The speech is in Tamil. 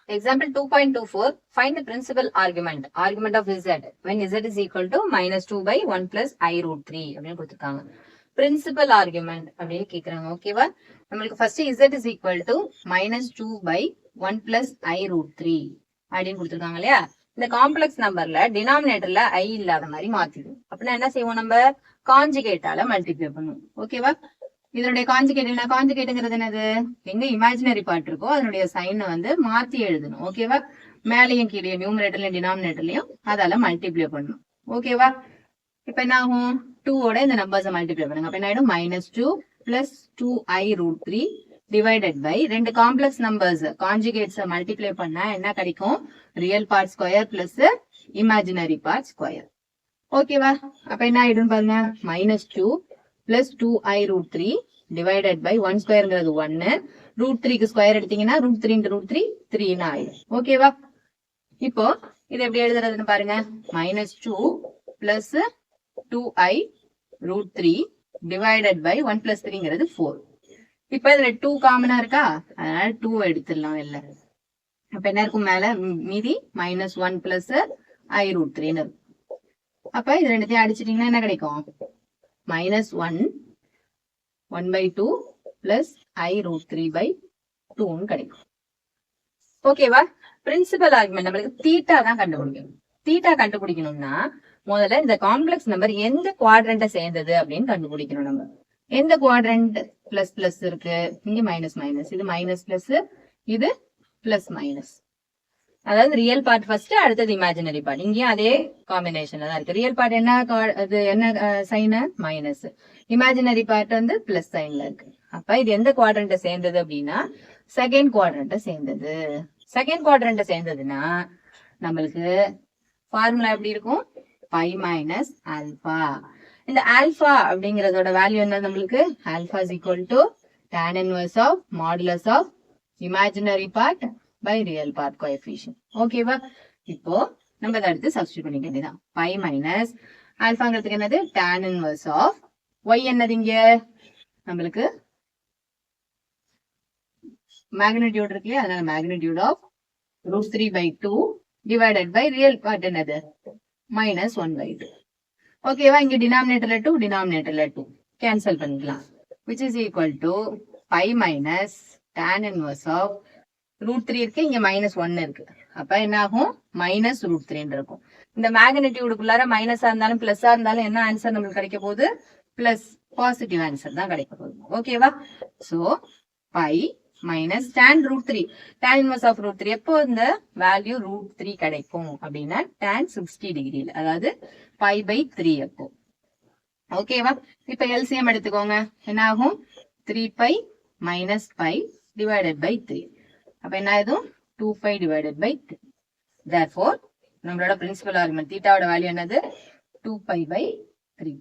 Example 2.24. Find the principal argument of z when z is equal to -2 by 1 plus I root 3 அப்படின்னு கொடுத்துருக்காங்க. Principal argument அப்படின்னு கேட்குறாங்க. ஓகேவா? நம்மளுக்கு first z is equal to -2 by 1 plus I root 3 அப்படின்னு கொடுத்துருக்காங்க இல்லையா? இந்த காம்ப்ளெக்ஸ் நம்பர்ல டினாமினேட்டர்ல I இல்லாத மாதிரி மாத்திடும். அப்படின்னா என்ன செய்வோம், நம்ம காஞ்சுகேட்டால மல்டிப்ளை பண்ணுவோம். ஓகேவா? இதனுடைய காஞ்சுகேட் என்ன? காஞ்சுகேட்டுங்கிறது என்னது? எங்க இமேஜினரி பார்ட் இருக்கோ அதனுடைய சைனை வந்து மாத்தி எழுதணும். ஓகேவா? மேலையும் கீழே நியூமரேட்டர்லயும் டினாமினேட்டர்லயும் அதால மல்டிப்ளை பண்ணணும். ஓகேவா? இப்ப என்ன ஆகும்? 2 ஓட இந்த நம்பர்ஸை மல்டிப்ளை பண்ணுங்க. அப்ப என்ன ஆயிடும்? -2 plus 2i root 3 divided by ரெண்டு காம்ப்ளெக்ஸ் நம்பர்ஸ் காஞ்சுகேட்ஸ் மல்டிப்ளை பண்ணா என்ன கிடைக்கும்? Real part square plus imaginary part square. ஓகேவா? அப்ப என்ன ஆயிடும் பாருங்க, -2 plus 2i root 3 divided by 1 ஸ்கொயர்ங்கிறது 1, root 3க்கு square எடுத்தீங்கன்னா root 3 into root 3 3 ஆயிடும். ஓகேவா? இப்போ இது எப்படி எழுதுறதுன்னு பாருங்க. -2 plus 2i root 3 divided by 1 plus 3ங்கிறது 4. இப்ப இதுல 2 காமனா இருக்கா, அதனால 2 எடுத்துடலாம் இல்ல. அப்ப என்ன இருக்கும் மேல மீதி -1 plus i root 3 இருக்கும். அப்ப இது ரெண்டுத்தையும் அடிச்சிட்டீங்கன்னா என்ன கிடைக்கும்? -1 1/2 plus I root 3/2 கிடைக்கும். ஓகேவா? பிரின்சிபல் ஆர்குமெண்ட் நம்மளுக்கு தீட்டா தான் கண்டுபிடிக்கணும். தீட்டா கண்டுபிடிக்கணும்னா முதல்ல இந்த காம்ப்ளெக்ஸ் நம்பர் எந்த குவாட்ரண்ட சேர்ந்தது அப்படின்னு கண்டுபிடிக்கணும். நம்ம எந்த குவாட்ரண்ட் பிளஸ் பிளஸ் இருக்கு, இங்க மைனஸ் மைனஸ், இது மைனஸ் பிளஸ், இது பிளஸ் மைனஸ். அதாவது ரியல் பார்ட் ஃபர்ஸ்ட், அடுத்தது இமேஜினரி பார்ட். இங்கேயும் அதே காம்பினேஷன்ல தான் இருக்கு. ரியல் பார்ட் என்ன அது என்ன சைன்? மைனஸ். இமேஜினரி பார்ட் வந்து பிளஸ் சைன்ல இருக்கு. அப்ப இது எந்த குவாட்ரண்ட சேர்ந்தது அப்படின்னா செகண்ட் குவாட்ரண்ட சேர்ந்தது. செகண்ட் குவாட்ரண்ட சேர்ந்ததுன்னா நம்மளுக்கு ஃபார்முலா எப்படி இருக்கும்? Pi minus alpha. இந்த ஆல்பா அப்படிங்கறதோட வேல்யூ என்ன நம்மளுக்கு? Alpha is equal to tan inverse of modulus of imaginary part by real part coefficient. ஓகேவா? இப்போ நம்ம அதை அடுத்து சப்ஸ்டிட்யூட் பண்ணிக்க வேண்டியதான். பை மைனஸ் ஆல்பாங்கிறதுக்கு என்னது? tan inverse ஆஃப் y என்னது? இங்க நம்மளுக்கு மேக்னிடியூட் இருக்கு இல்லையா, அதனால magnitude of √3/2 divided by real part என்னது? -1/2. ஓகேவா? இங்க டினாமினேட்டர்ல 2, டினாமினேட்டர்ல 2 கேன்சல் பண்ணிக்கலாம். which is equal to pi minus tan inverse of √3 இருக்கு, இங்க -1 இருக்கு. அப்ப என்ன ஆகும்? -√3 இருக்கும். இந்த மேக்னிடியூடுக்குள்ளார மைனஸா இருந்தாலும் பிளஸ்ஸா இருந்தாலும் என்ன ஆன்சர் நம்மளுக்கு கிடைக்க போகுது? பிளஸ் பாசிட்டிவ் ஆன்சர் தான் கிடைக்க போகுது. ஓகேவா? So pi minus tan √3, tan inverse of √3 எப்போ இந்த வேல்யூ √3 கிடைக்கும் அப்படின்னா tan 60 டிகிரியில், அதாவது π/3 அப்போ. ஓகேவா? இப்ப எல்சிஎம் எடுத்துக்கோங்க. என்ன ஆகும்? 3π மைனஸ் π டிவைடட் பை 3. அப்ப என்ன ஆயிடும்? 2π divided by 3. Therefore நம்மளோட பிரின்சிபல் ஆர்குமெண்ட் தீட்டாவோட வேல்யூ என்னது? 2π/3.